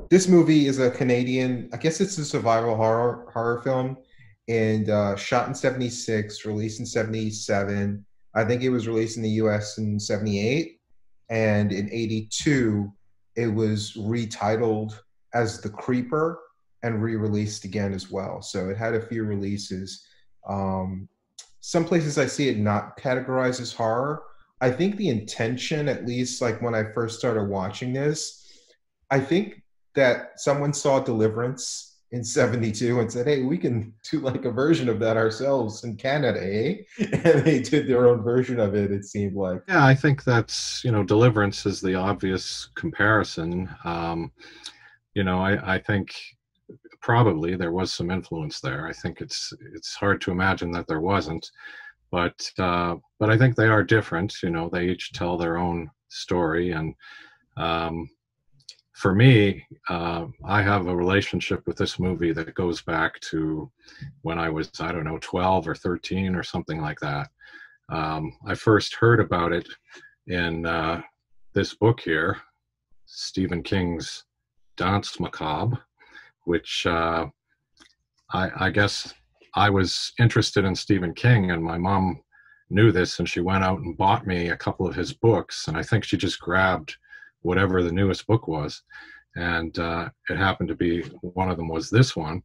This movie is a Canadian, I guess it's a survival horror film, and shot in '76, released in '77. I think it was released in the US in '78, and in '82 it was retitled as The Creeper and re-released again as well. So it had a few releases. Um, some places I see it not categorized as horror. I think the intention, at least like when I first started watching this, I think that someone saw Deliverance in '72 and said, "Hey, we can do like a version of that ourselves in Canada, eh?" And they did their own version of it, it seemed like. Yeah, I think that's, Deliverance is the obvious comparison. I think probably there was some influence there. I think it's hard to imagine that there wasn't, but I think they are different. They each tell their own story, and um, for me, I have a relationship with this movie that goes back to when I was, I don't know, 12 or 13 or something like that. I first heard about it in this book here, Stephen King's Danse Macabre, which I guess I was interested in Stephen King, and my mom knew this, and she went out and bought me a couple of his books, and I think she just grabbed whatever the newest book was, and it happened to be one of them was this one.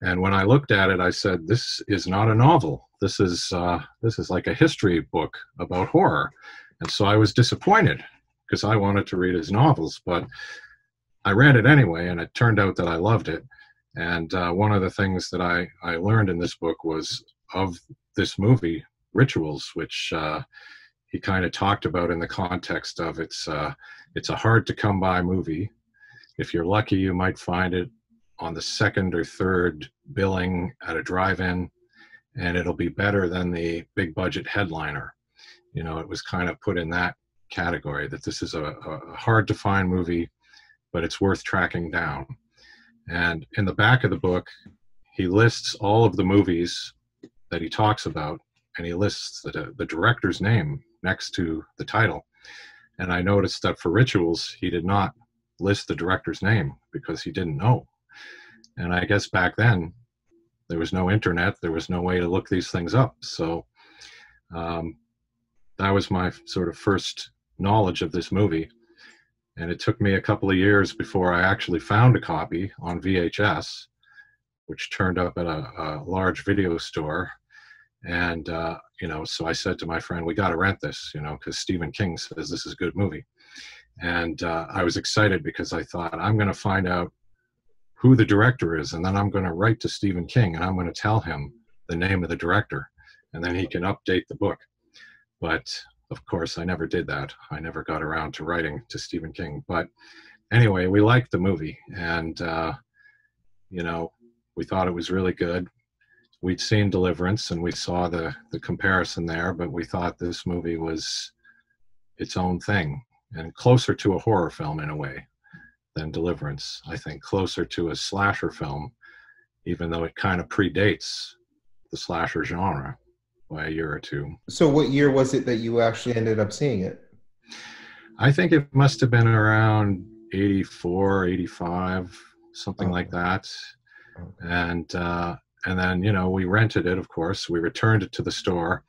And when I looked at it, I said, "This is not a novel. This is like a history book about horror." And so I was disappointed because I wanted to read his novels, but I read it anyway, and it turned out that I loved it. And one of the things that I learned in this book was of this movie, Rituals, which he kind of talked about in the context of it's a hard to come by movie. If you're lucky, you might find it on the second or third billing at a drive-in, and it'll be better than the big budget headliner. It was kind of put in that category, that this is a hard to find movie, but it's worth tracking down. And in the back of the book, he lists all of the movies that he talks about, and he lists the director's name next to the title. And I noticed that for Rituals, he did not list the director's name because he didn't know. And I guess back then, there was no internet, there was no way to look these things up. So that was my sort of first knowledge of this movie. And it took me a couple of years before I actually found a copy on VHS, which turned up at a large video store. And, so I said to my friend, "We got to rent this, because Stephen King says this is a good movie." And I was excited because I thought, I'm going to find out who the director is, and then I'm going to write to Stephen King, and I'm going to tell him the name of the director, and then he can update the book. But of course, I never did that. I never got around to writing to Stephen King. But anyway, we liked the movie, and, we thought it was really good. We'd seen Deliverance, and we saw the comparison there, but we thought this movie was its own thing and closer to a horror film in a way than Deliverance. I think closer to a slasher film, even though it kind of predates the slasher genre by a year or two. So what year was it that you actually ended up seeing it? I think it must have been around 84, 85, something like that. Okay. And then, we rented it, of course. We returned it to the store,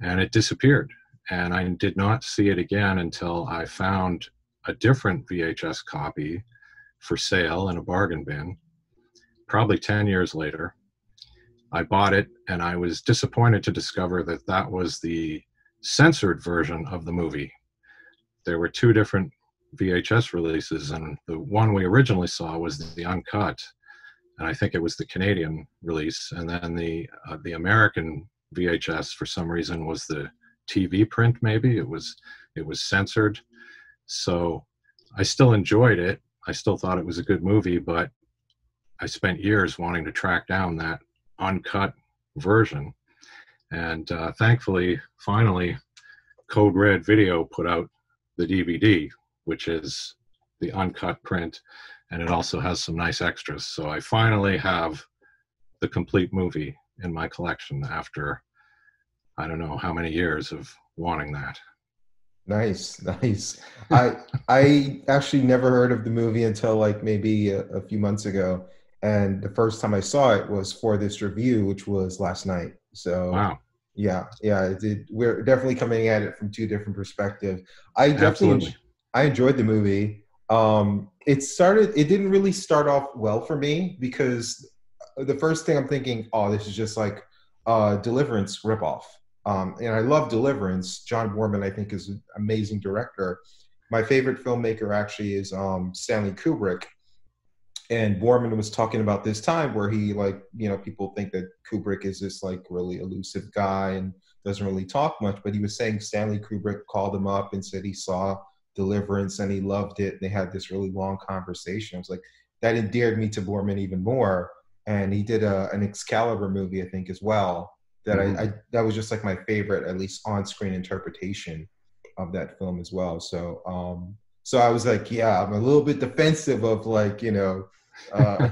and it disappeared. And I did not see it again until I found a different VHS copy for sale in a bargain bin, probably 10 years later. I bought it, and I was disappointed to discover that that was the censored version of the movie. There were two different VHS releases, and the one we originally saw was the uncut, and I think it was the Canadian release. And then the American VHS, for some reason, was the TV print. Maybe it was censored. So I still enjoyed it. I still thought it was a good movie, but I spent years wanting to track down that uncut version. And thankfully, finally, Code Red Video put out the DVD, which is the uncut print, and it also has some nice extras. So I finally have the complete movie in my collection after I don't know how many years of wanting that. Nice, nice. I actually never heard of the movie until like maybe a few months ago, and the first time I saw it was for this review, which was last night. So Wow. yeah, yeah, it did. We're definitely coming at it from two different perspectives. I definitely Absolutely. I enjoyed the movie. It didn't really start off well for me because the first thing I'm thinking, oh, this is just like Deliverance ripoff. And I love Deliverance. John Borman, I think, is an amazing director. My favorite filmmaker actually is Stanley Kubrick. And Borman was talking about this time where he, like, you know, people think that Kubrick is this like really elusive guy and doesn't really talk much, but he was saying Stanley Kubrick called him up and said he saw Deliverance and he loved it. And they had this really long conversation. I was like, that endeared me to Borman even more. And he did an Excalibur movie, I think, as well. That Hmm. that was just like my favorite, at least on-screen interpretation of that film as well. So I was like, yeah, I'm a little bit defensive of like, you know, uh,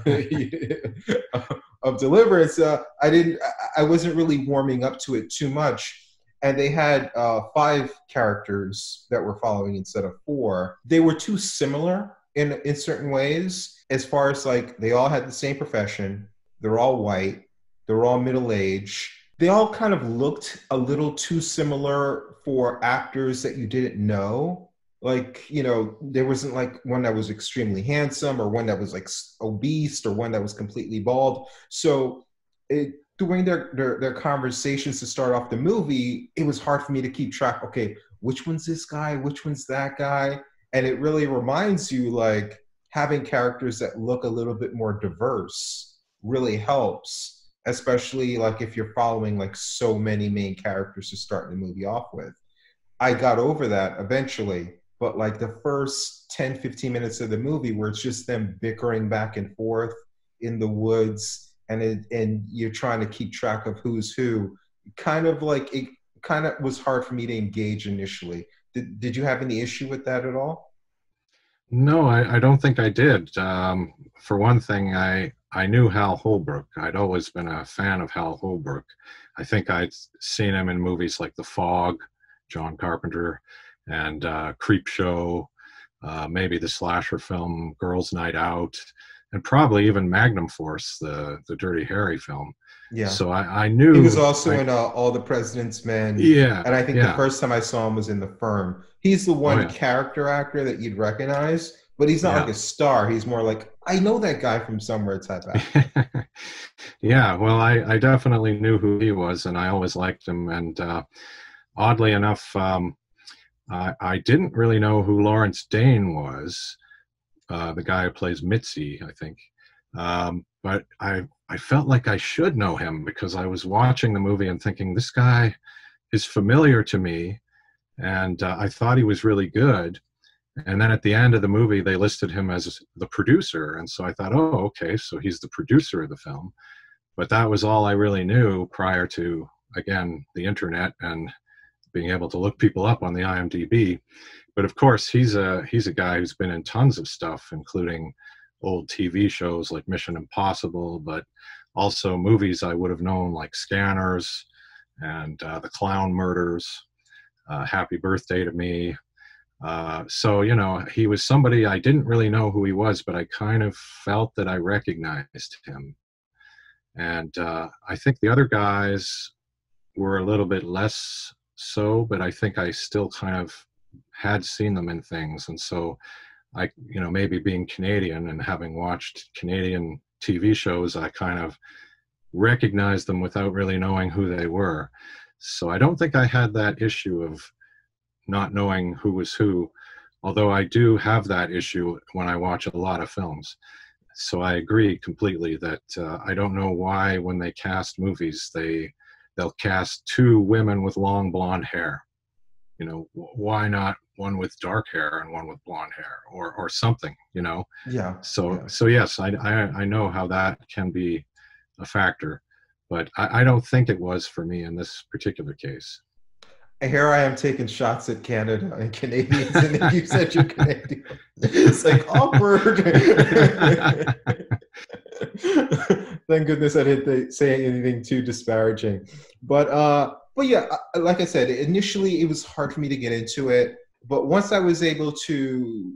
of Deliverance. I wasn't really warming up to it too much. And they had five characters that were following instead of four. They were too similar in certain ways, as far as like they all had the same profession. They're all white. They're all middle aged. They all kind of looked a little too similar for actors that you didn't know. Like, you know, there wasn't like one that was extremely handsome or one that was like obese or one that was completely bald. So during their conversations to start off the movie, it was hard for me to keep track. Okay, which one's this guy? Which one's that guy? And it really reminds you like having characters that look a little bit more diverse really helps, especially like if you're following like so many main characters to start the movie off with. I got over that eventually, but like the first 10, 15 minutes of the movie where it's just them bickering back and forth in the woods and you're trying to keep track of who's who, kind of like it kind of was hard for me to engage initially. Did you have any issue with that at all? No, I don't think I did. For one thing, I knew Hal Holbrook. I'd always been a fan of Hal Holbrook. I think I'd seen him in movies like The Fog, John Carpenter, and Creep Show, maybe the slasher film Girls' Night Out, and probably even Magnum Force, the Dirty Harry film. Yeah. So I He was knew, also in All the President's Men, yeah, and I think the yeah, first time I saw him was in The Firm. He's the oh one yeah, character actor that you'd recognize, but he's not like yeah. a star. He's more like, I know that guy from somewhere type actor. Yeah, well, I definitely knew who he was, and I always liked him. And oddly enough, I didn't really know who Lawrence Dane was, the guy who plays Mitzi, I think. But I felt like I should know him because I was watching the movie and thinking, this guy is familiar to me, and I thought he was really good. And then at the end of the movie, they listed him as the producer. And so I thought, oh, okay, so he's the producer of the film. But that was all I really knew prior to, again, the internet and being able to look people up on the IMDb. But of course, he's a guy who's been in tons of stuff, including old TV shows like Mission Impossible, but also movies I would have known like Scanners and The Clown Murders, Happy Birthday to Me. So, you know, he was somebody I didn't really know who he was, but I kind of felt that I recognized him. And I think the other guys were a little bit less so, but I think I still kind of had seen them in things. And so I, you know, maybe being Canadian and having watched Canadian TV shows, I kind of recognized them without really knowing who they were. So I don't think I had that issue of not knowing who was who, although I do have that issue when I watch a lot of films. So I agree completely that I don't know why when they cast movies they'll cast two women with long blonde hair. You know, why not one with dark hair and one with blonde hair or something, you know? Yeah, So yeah. so yes, I know how that can be a factor, but I don't think it was for me in this particular case. And here I am taking shots at Canada and Canadians, and then you said you're Canadian. It's like awkward. Thank goodness I didn't say anything too disparaging. But yeah, like I said, initially it was hard for me to get into it. But once I was able to,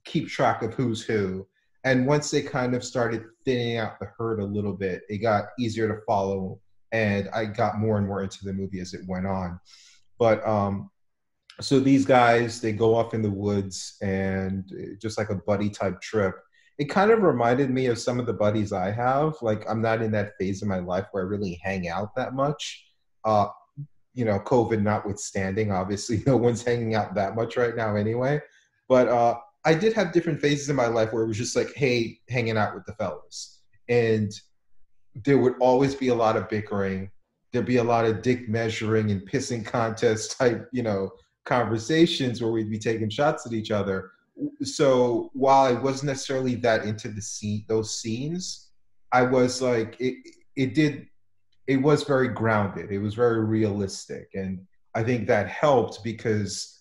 keep track of who's who, and once they kind of started thinning out the herd a little bit, it got easier to follow, and I got more and more into the movie as it went on. But so these guys, they go off in the woods, and just like a buddy type trip. It kind of reminded me of some of the buddies I have. Like, I'm not in that phase of my life where I really hang out that much. Uh, COVID notwithstanding, obviously no one's hanging out that much right now anyway. But I did have different phases in my life where it was just like, hey, hanging out with the fellas. And there would always be a lot of bickering. There'd be a lot of dick measuring and pissing contest type, conversations where we'd be taking shots at each other. So while I wasn't necessarily that into those scenes, I was like, it was very grounded. It was very realistic. And I think that helped because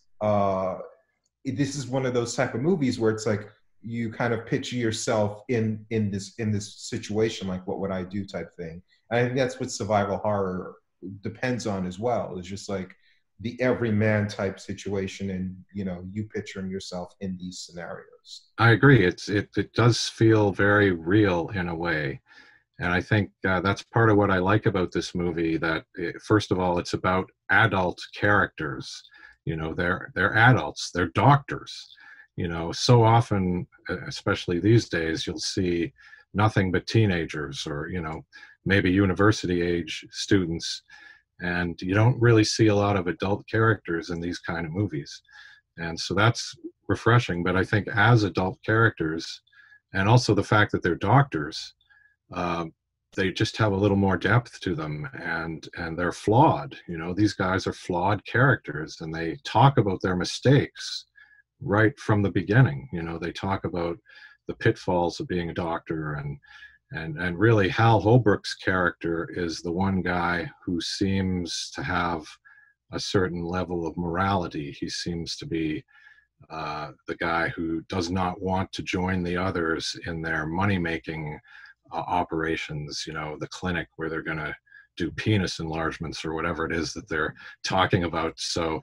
this is one of those type of movies where it's like, you kind of picture yourself in this situation, like what would I do type thing. And I think that's what survival horror depends on as well. It's just like the everyman type situation, and you picturing yourself in these scenarios. I agree. It does feel very real in a way, and I think that's part of what I like about this movie. That first of all, it's about adult characters. They're adults. They're doctors. So often, especially these days, you'll see nothing but teenagers or, maybe university age students. And you don't really see a lot of adult characters in these kind of movies. And so that's refreshing. But I think as adult characters, and also the fact that they're doctors, they just have a little more depth to them, and they're flawed. These guys are flawed characters, and they talk about their mistakes right from the beginning. They talk about the pitfalls of being a doctor, and really Hal Holbrook's character is the one guy who seems to have a certain level of morality. He seems to be the guy who does not want to join the others in their money-making operations, the clinic where they're going to do penis enlargements or whatever it is that they're talking about. So,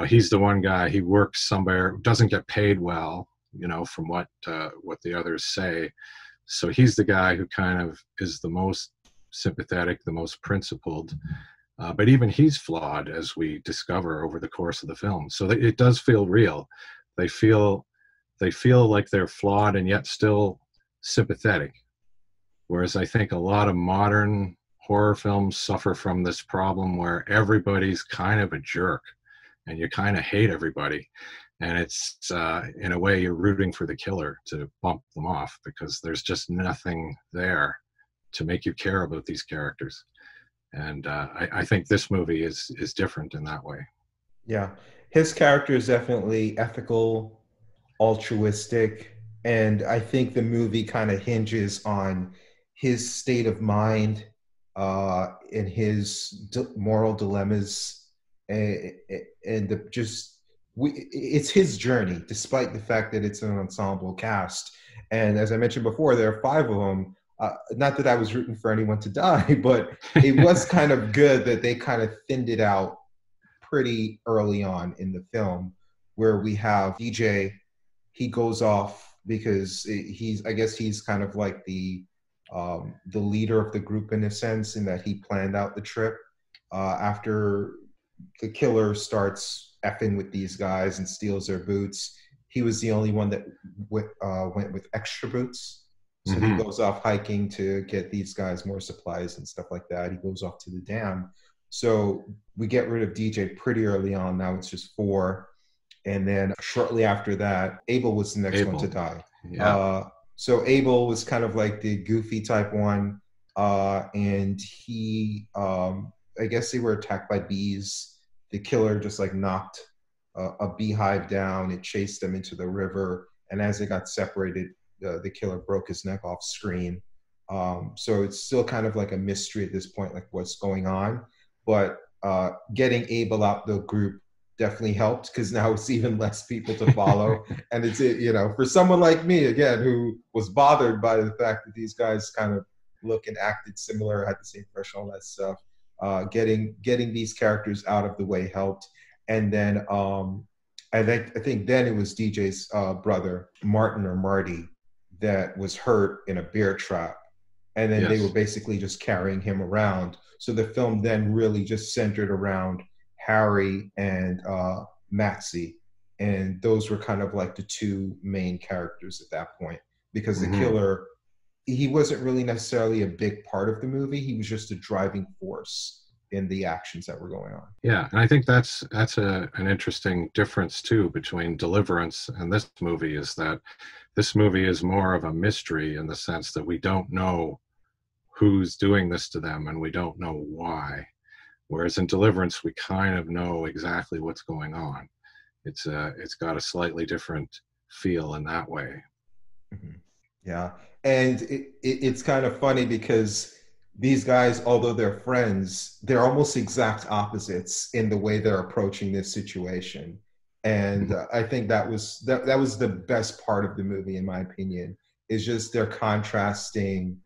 he's the one guy, he works somewhere, doesn't get paid well, from what the others say. So he's the guy who kind of is the most sympathetic, the most principled, but even he's flawed, as we discover over the course of the film. So it does feel real. They feel like they're flawed and yet still sympathetic. Whereas I think a lot of modern horror films suffer from this problem where everybody's kind of a jerk and you kind of hate everybody. And it's, in a way, you're rooting for the killer to bump them off because there's just nothing there to make you care about these characters. And I think this movie is different in that way. Yeah. His character is definitely ethical, altruistic, and I think the movie kind of hinges on his state of mind and his moral dilemmas, and it's his journey, despite the fact that it's an ensemble cast. And as I mentioned before, there are 5 of them. Not that I was rooting for anyone to die, but it was kind of good that they kind of thinned it out pretty early on in the film, where we have DJ. He goes off because I guess he's kind of like the leader of the group in a sense, in that he planned out the trip after the killer starts effing with these guys and steals their boots. He was the only one that went with extra boots. So he goes off hiking to get these guys more supplies and stuff like that. He goes off to the dam. So we get rid of DJ pretty early on. Now it's just 4. And then shortly after that, Abel was the next one to die. Yeah. So Abel was kind of like the goofy type one. And he, I guess they were attacked by bees. The killer just like knocked a beehive down. It chased them into the river. And as they got separated, the killer broke his neck off screen. So it's still kind of like a mystery at this point, like what's going on. But getting Abel out the group definitely helped, because now it's even less people to follow. And it's, for someone like me, again, who was bothered by the fact that these guys kind of look and acted similar, had the same impression, all that stuff, getting these characters out of the way helped. and then I think then it was DJ's brother, Martin or Marty, that was hurt in a bear trap. And then they were Yes. basically just carrying him around. So the film then really just centered around Harry and Mitzi. And those were kind of like the two main characters at that point, because the Hmm. killer, he wasn't really necessarily a big part of the movie. He was just a driving force in the actions that were going on. Yeah, and I think that's an interesting difference too between Deliverance and this movie, is that this movie is more of a mystery in the sense that we don't know who's doing this to them and we don't know why. Whereas in Deliverance, we kind of know exactly what's going on. It's got a slightly different feel in that way. Mhm. Yeah. And it's kind of funny because these guys, although they're friends, they're almost exact opposites in the way they're approaching this situation. And Mhm. I think that was the best part of the movie, in my opinion, is just their contrasting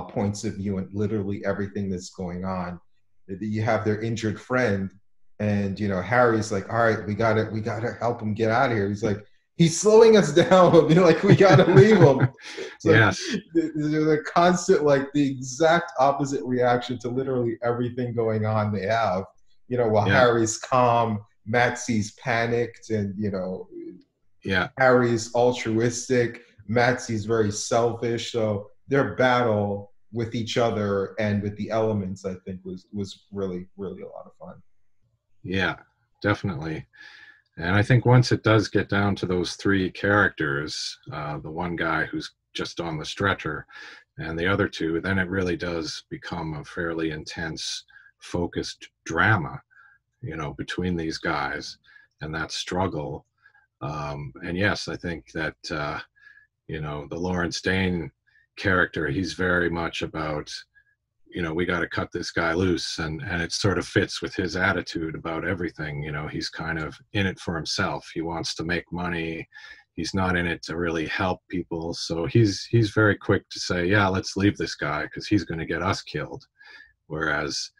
points of view and literally everything that's going on. You have their injured friend, and Harry's like, "All right, we gotta help him get out of here." He's like, "He's slowing us down." Like, "We gotta leave him." It's like Yes. the constant, like the exact opposite reaction to literally everything going on they have. While Yeah. Harry's calm, Maxie's panicked, and Yeah. Harry's altruistic, Maxie's very selfish. So their battle with each other and with the elements, I think, was really, really a lot of fun. Yeah. Definitely. And I think once it does get down to those three characters, the one guy who's just on the stretcher and the other two, then it really does become a fairly intense, focused drama, between these guys and that struggle. And yes, I think that, the Lawrence Dane character, he's very much about, we got to cut this guy loose, and it sort of fits with his attitude about everything. He's kind of in it for himself. He wants to make money. He's not in it to really help people. So he's very quick to say, yeah, let's leave this guy because he's going to get us killed. Whereas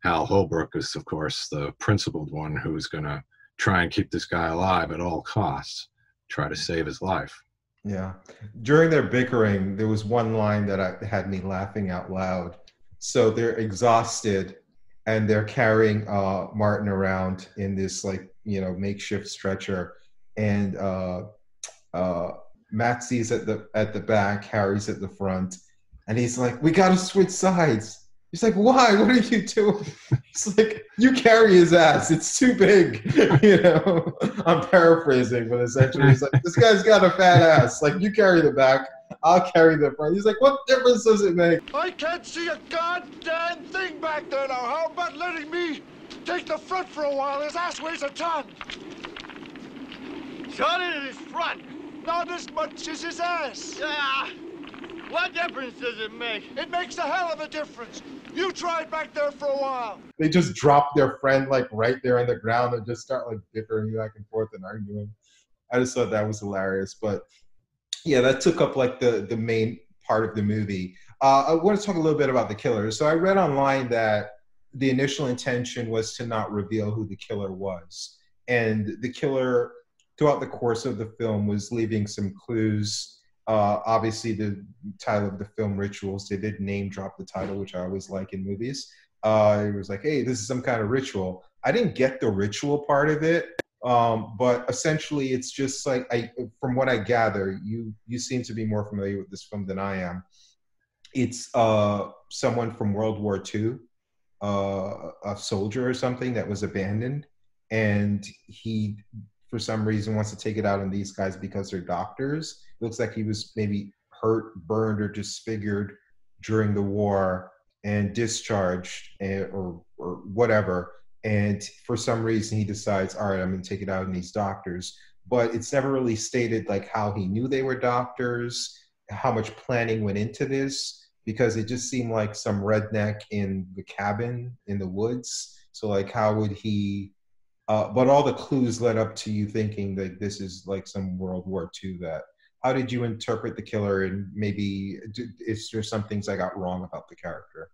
Hal Holbrook is, of course, the principled one who's going to try and keep this guy alive at all costs, try to save his life. Yeah. During their bickering, there was one line that had me laughing out loud. So they're exhausted and they're carrying Martin around in this, like, makeshift stretcher. And Maxie's at the back, Harry's at the front. And he's like, "We got to switch sides." He's like, "Why? What are you doing?" He's like, "You carry his ass. It's too big." I'm paraphrasing, but essentially he's like, "This guy's got a fat ass. Like, you carry the back, I'll carry the front." He's like, "What difference does it make?" I can't see a goddamn thing back there now. How about letting me take the front for a while? His ass weighs a ton. Shot it in his front. Not as much as his ass. Ah, what difference does it make? It makes a hell of a difference. You try it back there for a while. They just drop their friend, like, right there on the ground and just start, like, bickering back and forth and arguing. I just thought that was hilarious. But yeah, that took up, like, the main part of the movie. I want to talk a little bit about the killer. So I read online that the initial intention was to not reveal who the killer was. And the killer, throughout the course of the film, was leaving some clues. Obviously, the title of the film, Rituals, they did name drop the title, which I always like in movies. It was like, "Hey, this is some kind of ritual." I didn't get the ritual part of it, but essentially, it's just like, from what I gather, you seem to be more familiar with this film than I am. It's someone from World War II, a soldier or something that was abandoned, and he, for some reason, wants to take it out on these guys because they're doctors. It looks like he was maybe hurt, burned, or disfigured during the war and discharged, or whatever. And for some reason, he decides, "All right, I'm going to take it out on these doctors." But it's never really stated, like, how he knew they were doctors, how much planning went into this, because it just seemed like some redneck in the cabin in the woods. So, like, how would he? But all the clues led up to you thinking that this is like some World War II. How did you interpret the killer, and maybe is there some things I got wrong about the character?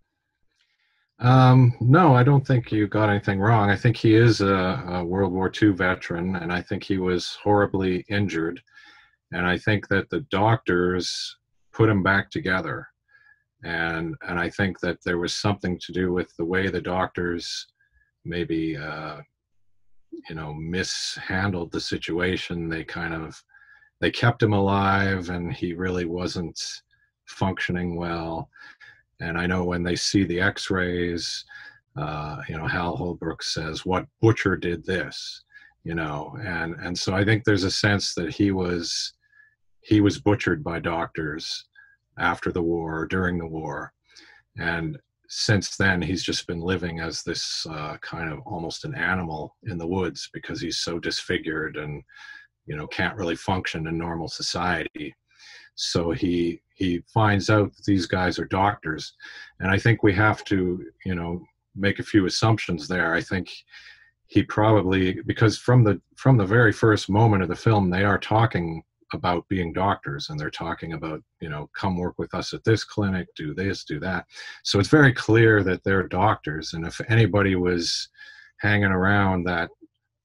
No, I don't think you got anything wrong. I think he is a World War II veteran, and I think he was horribly injured. And I think that the doctors put him back together. And I think that there was something to do with the way the doctors maybe, mishandled the situation. They kept him alive, and he really wasn't functioning well. And I know when they see the x-rays, Hal Holbrook says, "What butcher did this?" And so I think there's a sense that he was butchered by doctors after the war, during the war. And since then, he's just been living as this kind of almost an animal in the woods, because he's so disfigured and, can't really function in normal society. So he finds out that these guys are doctors. And I think we have to, make a few assumptions there. I think he probably, because from the very first moment of the film, they are talking about being doctors, and they're talking about, come work with us at this clinic, do this, do that. So it's very clear that they're doctors. And if anybody was hanging around that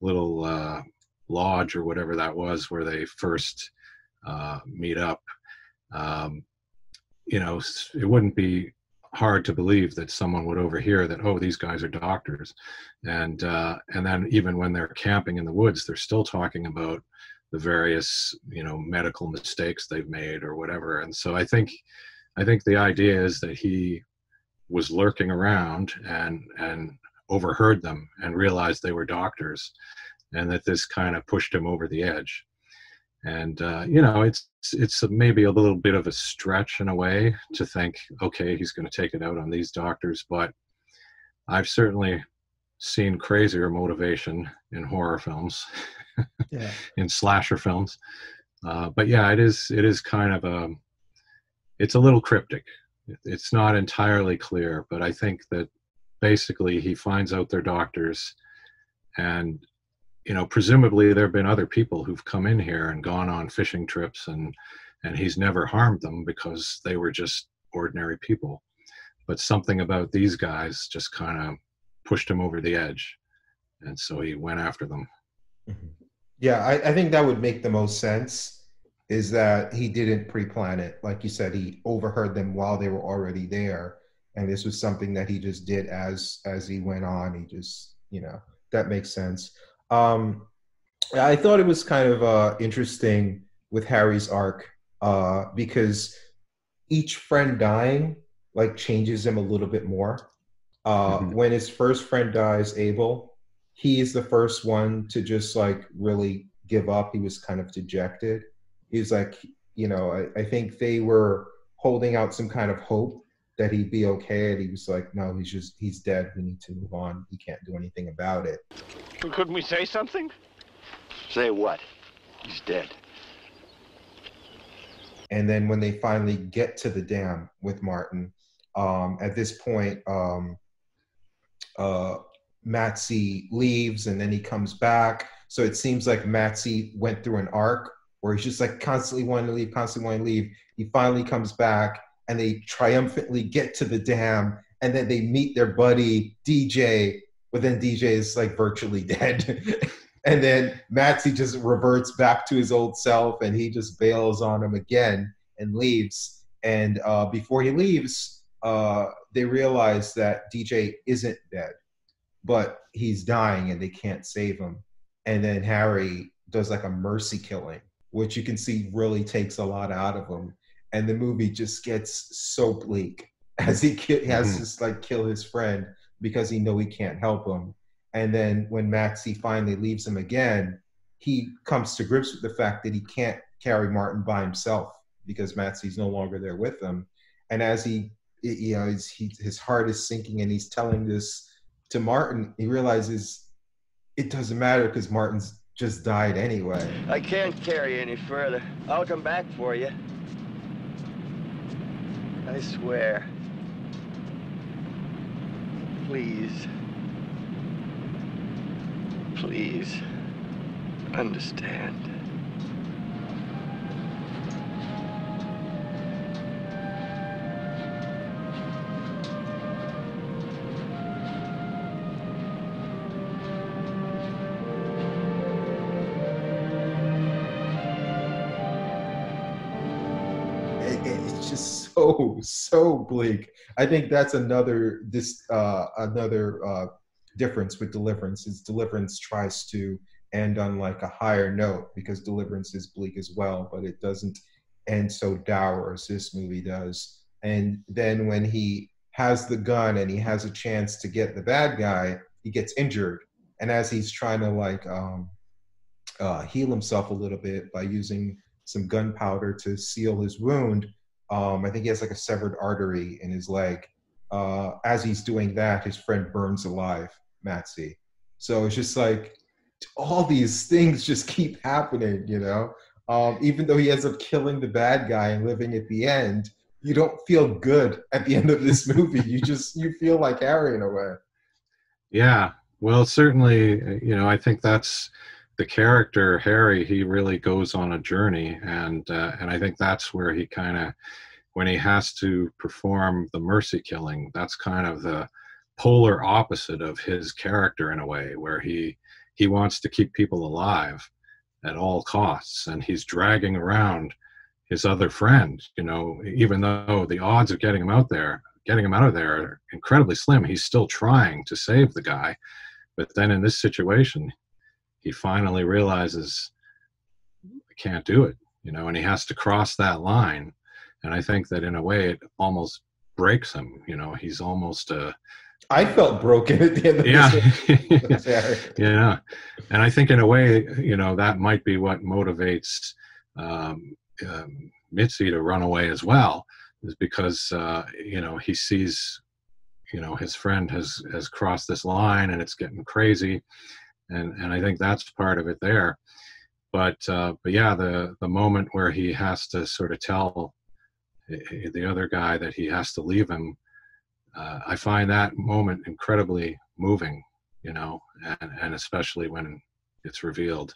little lodge or whatever that was where they first meet up, it wouldn't be hard to believe that someone would overhear that, oh, these guys are doctors. And then even when they're camping in the woods, they're still talking about the various, medical mistakes they've made or whatever. And so I think the idea is that he was lurking around and overheard them and realized they were doctors, and that this kind of pushed him over the edge. And it's maybe a little bit of a stretch in a way to think, okay, he's going to take it out on these doctors, but I've certainly seen crazier motivation in horror films, yeah. In slasher films. But yeah, it is kind of it's a little cryptic. It's not entirely clear, but I think that basically he finds out they're doctors, and presumably there have been other people who've come in here and gone on fishing trips, and he's never harmed them because they were just ordinary people. But something about these guys just kind of pushed him over the edge, and so he went after them. Mm-hmm. Yeah, I think that would make the most sense, is that he didn't pre-plan it. Like you said, he overheard them while they were already there, and this was something that he just did as he went on. He just, that makes sense. I thought it was kind of interesting with Harry's arc, because each friend dying changes him a little bit more. When his first friend dies, Abel, he is the first one to just really give up. He was kind of dejected. He's I think they were holding out some kind of hope that he'd be okay, and he was like, no, he's dead. We need to move on. He can't do anything about it. Couldn't we say something? Say what? He's dead. And then when they finally get to the dam with Martin, at this point, Mitzi leaves, and then he comes back. So it seems like Mitzi went through an arc where he's just constantly wanting to leave, constantly wanting to leave. He finally comes back, and they triumphantly get to the dam, and then they meet their buddy DJ, but then DJ is virtually dead. And then Mitzi just reverts back to his old self, and he just bails on him again and leaves. And before he leaves, they realize that DJ isn't dead, but he's dying and they can't save him. And then Harry does a mercy killing, which you can see really takes a lot out of him. And the movie just gets so bleak as he has to kill his friend because he can't help him. And then when Mitzi finally leaves him again, he comes to grips with the fact that he can't carry Martin by himself because Mitzi's no longer there with him. And as his heart is sinking and he's telling this to Martin, he realizes it doesn't matter because Martin's just died anyway. I can't carry any further. I'll come back for you. I swear. Please. Please. Understand. so bleak. I think that's another difference with Deliverance is Deliverance tries to end on like a higher note because Deliverance is bleak as well, but it doesn't end so dour as this movie does. And then when he has the gun and he has a chance to get the bad guy, he gets injured. And as he's trying to like heal himself a little bit by using some gunpowder to seal his wound, I think he has like a severed artery in his leg. As he's doing that, his friend burns alive, Mitzi. So it's just like all these things just keep happening, you know? Even though he ends up killing the bad guy and living at the end, you don't feel good at the end of this movie. You feel like Harry in a way. Yeah, well, certainly, you know, I think that's the character Harry. He really goes on a journey, and I think that's where he kind of, when he has to perform the mercy killing, that's kind of the polar opposite of his character in a way, where he wants to keep people alive at all costs, and he's dragging around his other friend, you know, even though the odds of getting him out of there are incredibly slim. He's still trying to save the guy. But then in this situation, he finally realizes, I can't do it, you know, and he has to cross that line. And I think that in a way it almost breaks him, you know. He's almost I felt broken at the end of this. Yeah. And I think in a way, you know, that might be what motivates Mitzi to run away as well, is because, you know, he sees, you know, his friend has crossed this line and it's getting crazy. And I think that's part of it there. But yeah, the moment where he has to sort of tell the other guy that he has to leave him, I find that moment incredibly moving, you know, and especially when it's revealed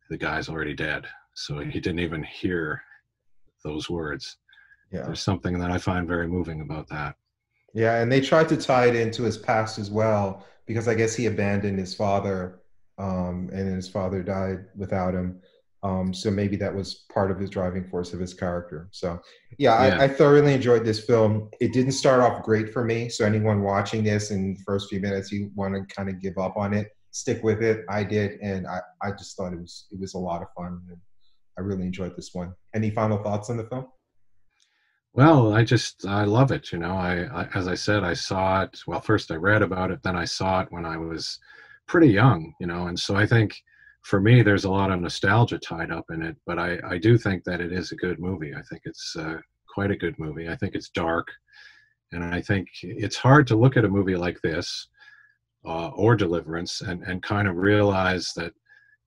the guy's already dead. So he didn't even hear those words. Yeah. There's something that I find very moving about that. Yeah, and they tried to tie it into his past as well, because I guess he abandoned his father, and his father died without him. So maybe that was part of his driving force of his character. So yeah. I thoroughly enjoyed this film. It didn't start off great for me. So anyone watching this in the first few minutes, you want to kind of give up on it, stick with it. I did. And I just thought it was a lot of fun. And I really enjoyed this one. Any final thoughts on the film? Well, I love it. You know, I as I said, I saw it. Well, first I read about it, then I saw it when I was pretty young, you know, and so I think for me, there's a lot of nostalgia tied up in it, but I do think that it is a good movie. I think it's quite a good movie. I think it's dark, and I think it's hard to look at a movie like this or Deliverance and kind of realize that,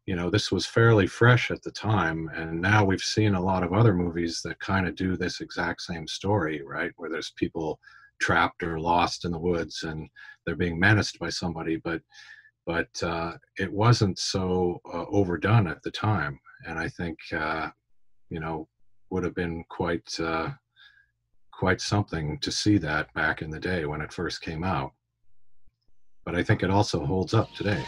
you know, this was fairly fresh at the time, and now we've seen a lot of other movies that kind of do this exact same story, right? Where there's people trapped or lost in the woods and they're being menaced by somebody, but it wasn't so overdone at the time, and I think you know, would have been quite something to see that back in the day when it first came out. But I think it also holds up today.